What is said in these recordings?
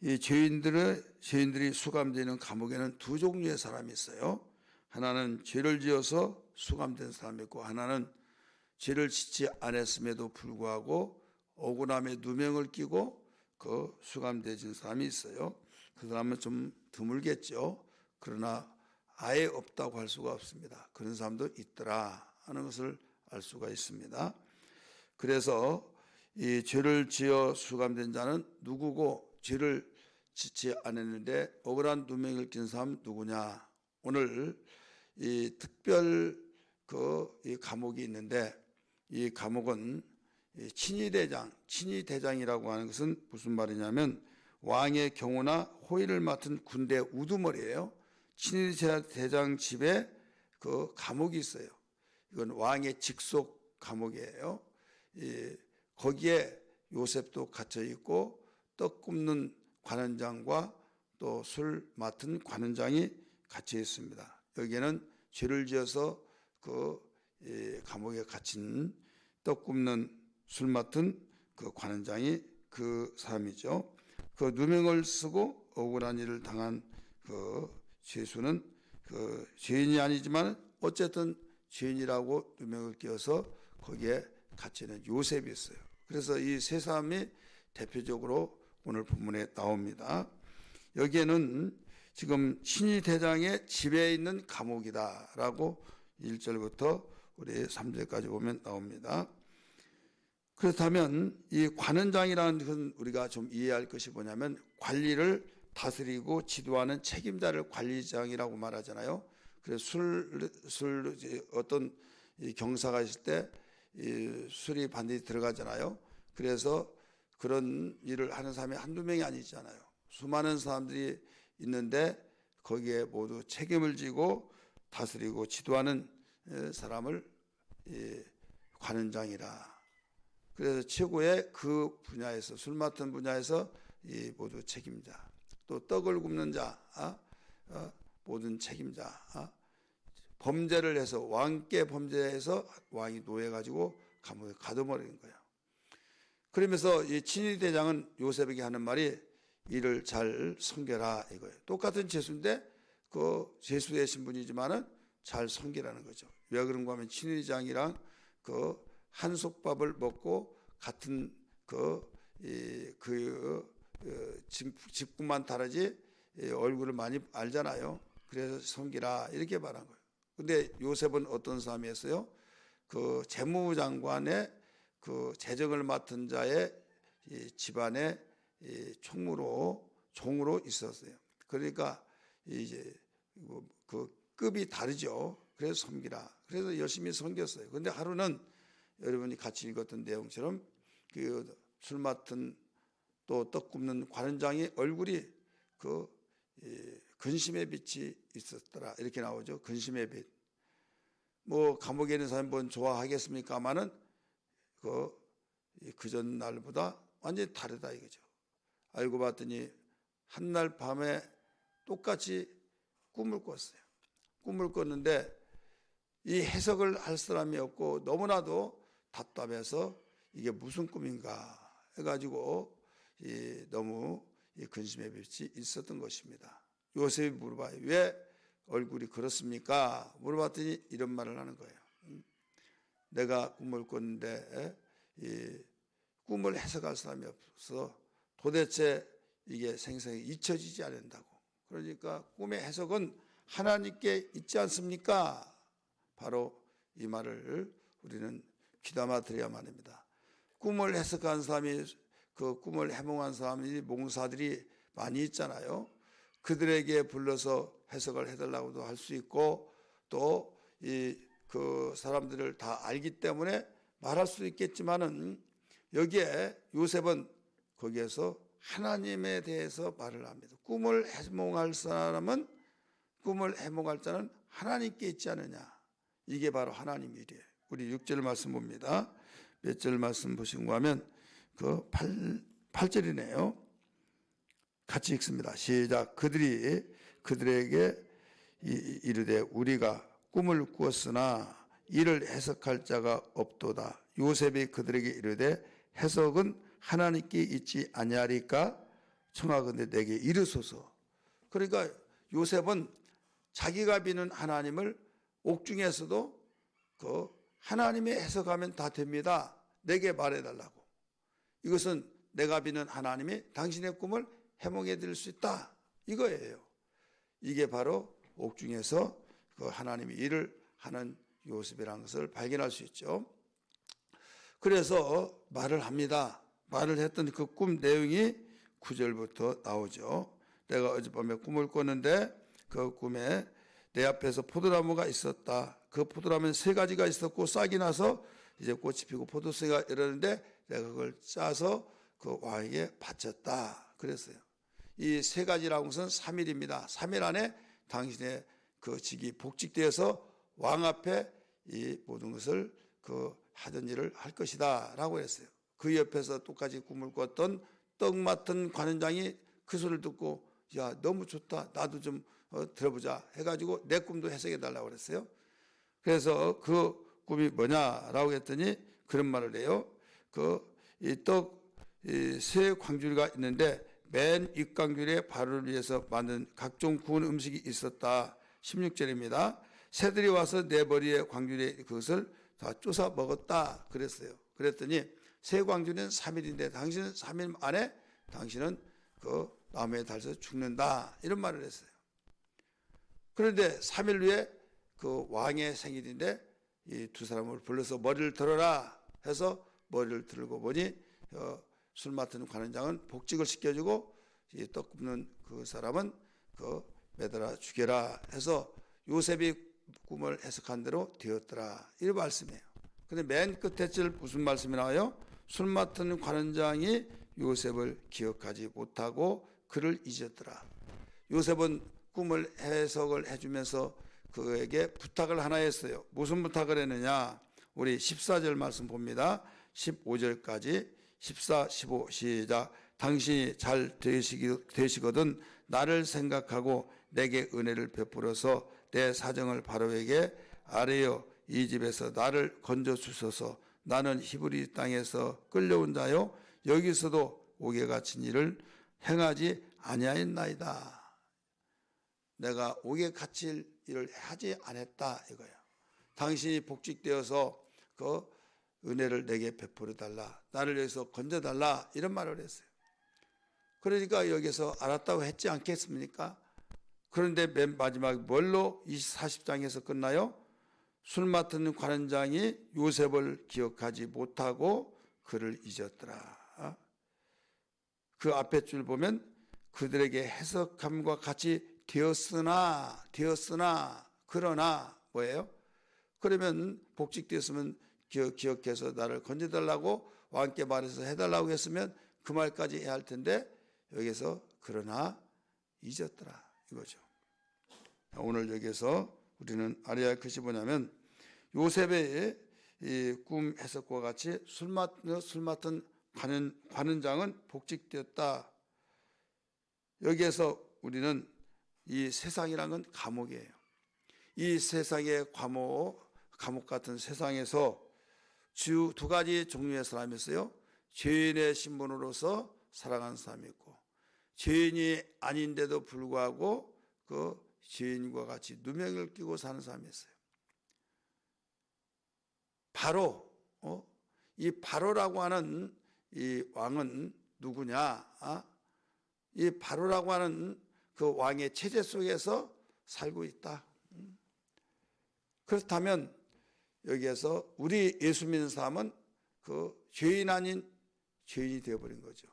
이 죄인들이 수감되는 감옥에는 두 종류의 사람이 있어요. 하나는 죄를 지어서 수감된 사람이 있고, 하나는 죄를 짓지 않았음에도 불구하고 억울함에 누명을 끼고 그 수감되진 사람이 있어요. 그 사람은 좀 드물겠죠. 그러나 아예 없다고 할 수가 없습니다. 그런 사람도 있더라 하는 것을 알 수가 있습니다. 그래서 이 죄를 지어 수감된 자는 누구고, 죄를 짓지 않았는데 억울한 누명을 낀 사람 누구냐. 오늘 이 특별 이 감옥이 있는데, 이 감옥은 친위대장이라고 하는 것은 무슨 말이냐면 왕의 경호나 호위를 맡은 군대 우두머리예요. 친위대장 집에 그 감옥이 있어요. 이건 왕의 직속 감옥이에요. 거기에 요셉도 갇혀 있고 떡 굽는 관원장과 또 술 맡은 관원장이 갇혀 있습니다. 여기에는 죄를 지어서 감옥에 갇힌 떡 굽는 술 맡은 그 관원장이 그 사람이죠. 그 누명을 쓰고 억울한 일을 당한 그 죄수는 그 죄인이 아니지만 어쨌든 죄인이라고 누명을 끼워서 거기에 갇히는 요셉이 있어요. 그래서 이 세 사람이 대표적으로 오늘 본문에 나옵니다. 여기에는 지금 친위대장의 집에 있는 감옥이다라고 1절부터 우리 3절까지 보면 나옵니다. 그렇다면 이 관원장이라는 것은 우리가 좀 이해할 것이 뭐냐면 관리를 다스리고 지도하는 책임자를 관리장이라고 말하잖아요. 그래서 어떤 경사가 있을 때 술이 반드시 들어가잖아요. 그래서 그런 일을 하는 사람이 한두 명이 아니잖아요. 수많은 사람들이 있는데 거기에 모두 책임을 지고 다스리고 지도하는 사람을 관원장이라. 그래서 최고의 그 분야에서, 술 맡은 분야에서 모두 책임자, 또 떡을 굽는 자, 모든 책임자, 범죄를 해서 왕께 범죄해서 왕이 노해가지고 감옥에 가둬버리는 거예요. 그러면서 이 친위대장은 요셉에게 하는 말이 이를 잘 섬겨라 이거예요. 똑같은 죄수인데 그 죄수의 신분이지만은 잘 섬기라는 거죠. 왜 그런가 하면 친위대장이랑 그 한솥밥을 먹고 같은 직분만 다르지 얼굴을 많이 알잖아요. 그래서 섬기라 이렇게 말한 거예요. 근데 요셉은 어떤 사람이었어요? 그 재무장관의 그 재정을 맡은 자의 집안의 종으로 있었어요. 그러니까 이제 그 급이 다르죠. 그래서 섬기라. 그래서 열심히 섬겼어요. 그런데 하루는 여러분이 같이 읽었던 내용처럼 그 술 맡은 또 떡 굽는 관원장의 얼굴이 그 근심의 빛이 있었더라 이렇게 나오죠. 근심의 빛. 뭐 감옥에 있는 사람이 뭔 좋아하겠습니까마는 그 전날보다 완전히 다르다 이거죠. 알고 봤더니 한날 밤에 똑같이 꿈을 꿨어요. 꿈을 꿨는데 이 해석을 할 사람이 없고 너무나도 답답해서 이게 무슨 꿈인가 해가지고 너무 근심의 빛이 있었던 것입니다. 요셉이 물어봐요. 왜 얼굴이 그렇습니까? 물어봤더니 이런 말을 하는 거예요. 내가 꿈을 꿨는데 꿈을 해석할 사람이 없어서 도대체 이게 생생히 잊혀지지 않는다고. 그러니까 꿈의 해석은 하나님께 있지 않습니까? 바로 이 말을 우리는 귀담아 드려야만 합니다. 꿈을 해석한 사람이, 그 꿈을 해몽한 사람이, 몽사들이 많이 있잖아요. 그들에게 불러서 해석을 해달라고도 할 수 있고 또 그 사람들을 다 알기 때문에 말할 수 있겠지만은 여기에 요셉은 거기에서 하나님에 대해서 말을 합니다. 꿈을 해몽할 자는 하나님께 있지 않느냐. 이게 바로 하나님 일이에요. 우리 6절 말씀 봅니다. 몇 절 말씀 보시고 하면 그 8절이네요. 같이 읽습니다. 시작. 그들에게 이르되 우리가 꿈을 꾸었으나 이를 해석할 자가 없도다. 요셉이 그들에게 이르되 해석은 하나님께 있지 아니하리까? 청하건대 내게 이르소서. 그러니까 요셉은 자기가 비는 하나님을 옥중에서도 그 하나님의 해석하면 다 됩니다. 내게 말해달라고. 이것은 내가 비는 하나님이 당신의 꿈을 해몽해 드릴 수 있다. 이거예요. 이게 바로 옥중에서 그 하나님이 일을 하는 요셉이라는 것을 발견할 수 있죠. 그래서 말을 합니다. 말을 했던 그 꿈 내용이 9절부터 나오죠. 내가 어젯밤에 꿈을 꿨는데 그 꿈에 내 앞에서 포도나무가 있었다. 그 포도나무는 3가지가 있었고 싹이 나서 이제 꽃이 피고 포도새가 이러는데 내가 그걸 짜서 그 왕에게 바쳤다. 그랬어요. 이 3가지라는 것은 3일입니다. 3일 안에 당신의 그 직이 복직되어서 왕 앞에 이 모든 것을 그 하던 일을 할 것이다 라고 했어요. 그 옆에서 똑같이 꿈을 꿨던 떡 맡은 관원장이 그 소리를 듣고 야 너무 좋다 나도 좀 들어보자 해가지고 내 꿈도 해석해 달라고 그랬어요. 그래서 그 꿈이 뭐냐라고 했더니 그런 말을 해요. 세 광주리가 있는데 맨 윗광주리에 발을 위해서 만든 각종 구운 음식이 있었다. 16절입니다. 새들이 와서 내 머리에 광주리에 그것을 다 쪼사 먹었다 그랬어요. 그랬더니 새 광주리는 3일인데 당신은 3일 안에 당신은 그 나무에 달려서 죽는다 이런 말을 했어요. 그런데 3일 후에 그 왕의 생일인데 이 두 사람을 불러서 머리를 들어라 해서 머리를 들고 보니 술 맡은 관원장은 복직을 시켜주고 이 떡 굽는 그 사람은 그 매달아 죽여라 해서 요셉이 꿈을 해석한 대로 되었더라 이 말씀이에요. 근데 맨 끝에 줄 무슨 말씀이 나와요? 술 맡은 관원장이 요셉을 기억하지 못하고 그를 잊었더라. 요셉은 꿈을 해석을 해주면서 그에게 부탁을 하나 했어요. 무슨 부탁을 했느냐? 우리 14절 말씀 봅니다. 15절까지 14, 15 시작. 당신이 잘 되시거든 나를 생각하고 내게 은혜를 베풀어서 내 사정을 바로에게 아뢰어 이 집에서 나를 건져 주소서. 나는 히브리 땅에서 끌려온 자요 여기서도 옥에 갇힌 일을 행하지 아니하였나이다. 내가 옥에 갇힐 일을 하지 않았다 이거예요. 당신이 복직되어서 그 은혜를 내게 베풀어 달라. 나를 위해서 건져 달라 이런 말을 했어요. 그러니까 여기서 알았다고 했지 않겠습니까? 그런데 맨 마지막 뭘로 40장에서 끝나요? 술 맡은 관원장이 요셉을 기억하지 못하고 그를 잊었더라. 그 앞에 줄 보면 그들에게 해석함과 같이 되었으나 그러나 뭐예요? 그러면 복직되었으면 기억해서 나를 건져달라고 왕께 말해서 해달라고 했으면 그 말까지 해야 할 텐데 여기서 그러나 잊었더라 이거죠. 오늘 여기서 우리는 알아야 할 것이 뭐냐면 요셉의 이 꿈 해석과 같이 술 맡은 관원장은 복직되었다. 여기에서 우리는 이 세상이란 건 감옥이에요. 이 세상의 감옥 같은 세상에서 두 가지 종류의 사람이 있어요. 죄인의 신분으로서 살아가는 사람이 있고 죄인이 아닌데도 불구하고 그 죄인과 같이 누명을 끼고 사는 사람이 있어요. 바로 이 바로라고 하는 이 왕은 누구냐? 이 바로라고 하는 그 왕의 체제 속에서 살고 있다. 그렇다면 여기에서 우리 예수 믿는 사람은 그 죄인 아닌 죄인이 되어버린 거죠.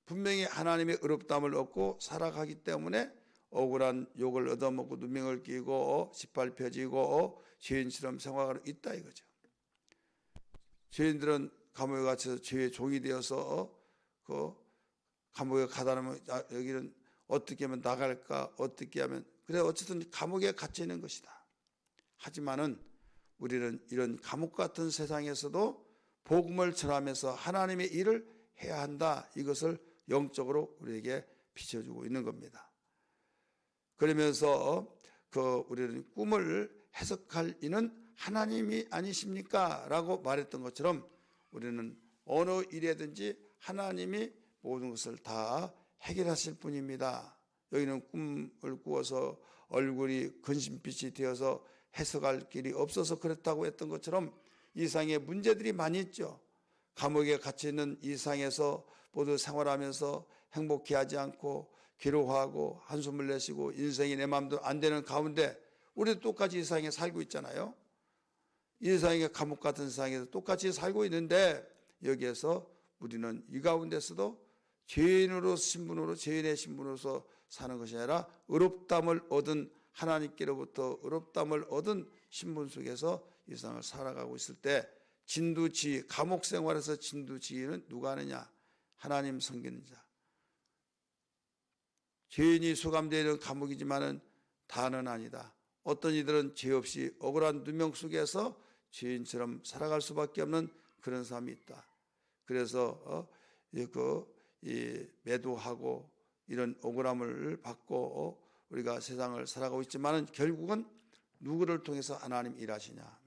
분명히 하나님의 의롭다함을 얻고 살아가기 때문에 억울한 욕을 얻어먹고 누명을 끼고 짓밟혀지고 죄인처럼 생활하고 있다 이거죠. 죄인들은 감옥에 갇혀서 죄의 종이 되어서 그 감옥에 가다 놓으면 여기는 어떻게 하면 나갈까 어떻게 하면 그래 어쨌든 감옥에 갇혀 있는 것이다. 하지만은 우리는 이런 감옥 같은 세상에서도 복음을 전하면서 하나님의 일을 해야 한다. 이것을 영적으로 우리에게 비춰주고 있는 겁니다. 그러면서 우리는 꿈을 해석할 이는 하나님이 아니십니까? 라고 말했던 것처럼 우리는 어느 일에든지 하나님이 모든 것을 다 해결하실 분입니다. 여기는 꿈을 꾸어서 얼굴이 근심빛이 되어서 해석할 길이 없어서 그렇다고 했던 것처럼 이상의 문제들이 많이 있죠. 감옥에 갇혀 있는 이상에서 모두 생활하면서 행복해하지 않고 괴로워하고 한숨을 내쉬고 인생이 내 마음대로 안 되는 가운데 우리도 똑같이 이 세상에 살고 있잖아요. 이 세상에 감옥 같은 세상에서 똑같이 살고 있는데 여기에서 우리는 이 가운데서도 죄인으로 신분으로 죄인의 신분으로서 사는 것이 아니라 의롭다함을 얻은 하나님께로부터 의롭다함을 얻은 신분 속에서 이 세상을 살아가고 있을 때 진두지휘, 감옥 생활에서 진두지휘는 누가 하느냐? 하나님 섬기는 자. 죄인이 수감되어 있는 감옥이지만은 다는 아니다. 어떤 이들은 죄 없이 억울한 누명 속에서 죄인처럼 살아갈 수밖에 없는 그런 사람이 있다. 그래서 매도하고 이런 억울함을 받고 우리가 세상을 살아가고 있지만은 결국은 누구를 통해서 하나님 일하시냐?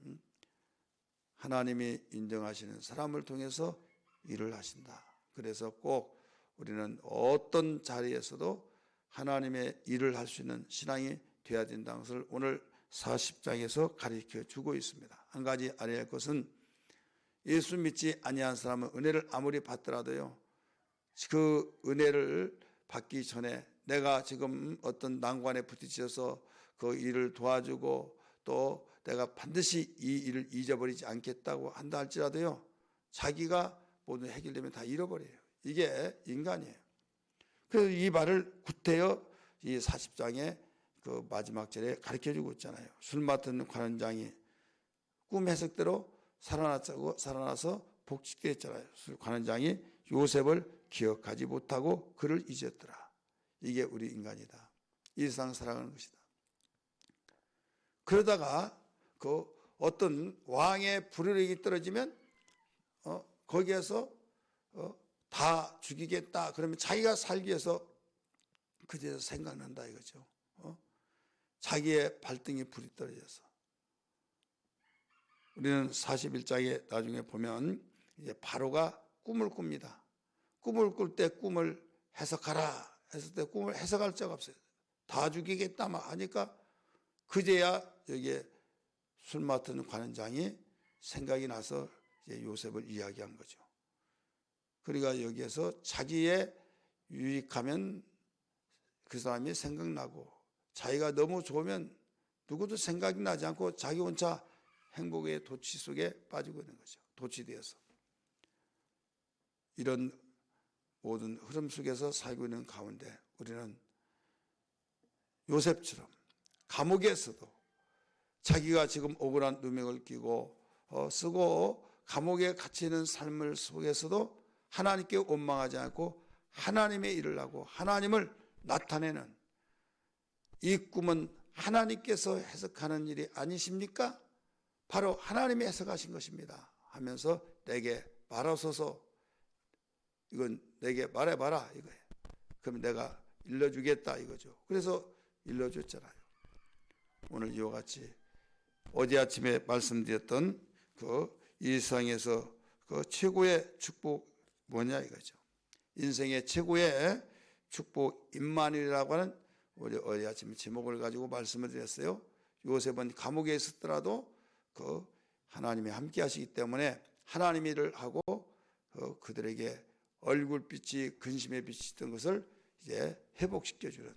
하나님이 인정하시는 사람을 통해서 일을 하신다. 그래서 꼭 우리는 어떤 자리에서도 하나님의 일을 할 수 있는 신앙이 되어야 된다는 것을 오늘 40장에서 가르쳐 주고 있습니다. 한 가지 알아야 할 것은 예수 믿지 아니한 사람은 은혜를 아무리 받더라도요, 그 은혜를 받기 전에 내가 지금 어떤 난관에 부딪혀서 그 일을 도와주고 또 내가 반드시 이 일을 잊어버리지 않겠다고 한다 할지라도요, 자기가 모든 해결되면 다 잃어버려요. 이게 인간이에요. 그래서 이 말을 구태여 이 40장의 그 마지막 절에 가르쳐주고 있잖아요. 술 맡은 관원장이 꿈 해석대로 살아나서 복직됐잖아요. 관원장이 요셉을 기억하지 못하고 그를 잊었더라. 이게 우리 인간이다. 이 세상 살아가는 것이다. 그러다가 그 어떤 왕의 불효력이 떨어지면 거기에서 다 죽이겠다. 그러면 자기가 살기 위해서 그제서 생각난다 이거죠. 자기의 발등에 불이 떨어져서. 우리는 41장에 나중에 보면 이제 바로가 꿈을 꿉니다. 꿈을 꿀 때 꿈을 해석하라 했을 때 꿈을 해석할 자가 없어요. 다 죽이겠다 막 하니까 그제야 여기에 술 맡은 관원장이 생각이 나서 이제 요셉을 이야기한 거죠. 그러니까 여기에서 자기의 유익하면 그 사람이 생각나고 자기가 너무 좋으면 누구도 생각이 나지 않고 자기 혼자 행복의 도취 속에 빠지고 있는 거죠. 도취되어서. 이런 모든 흐름 속에서 살고 있는 가운데 우리는 요셉처럼 감옥에서도 자기가 지금 억울한 누명을 끼고 쓰고 감옥에 갇히는 삶을 속에서도 하나님께 원망하지 않고 하나님의 일을 하고 하나님을 나타내는 이 꿈은 하나님께서 해석하는 일이 아니십니까? 바로 하나님이 해석하신 것입니다 하면서 내게 말하소서, 이건 내게 말해봐라 이거예요. 그럼 내가 일러주겠다 이거죠. 그래서 일러줬잖아요. 오늘 이와 같이 어제 아침에 말씀드렸던 그 이 세상에서 그 최고의 축복 뭐냐 이거죠. 인생의 최고의 축복 임마누엘이라고 하는 우리 어제 아침에 제목을 가지고 말씀을 드렸어요. 요셉은 감옥에 있었더라도 그 하나님이 함께 하시기 때문에 하나님의 일을 하고 그들에게 얼굴빛이 근심에 비치던 것을 이제 회복시켜주는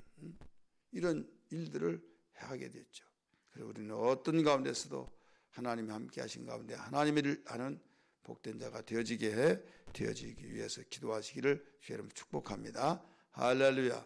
이런 일들을 하게 됐죠. 그래서 우리는 어떤 가운데서도 하나님이 함께 하신 가운데 하나님의 일을 하는 복된 자가 되어지기 위해서 기도하시기를 주의 이름으로 축복합니다. 할렐루야.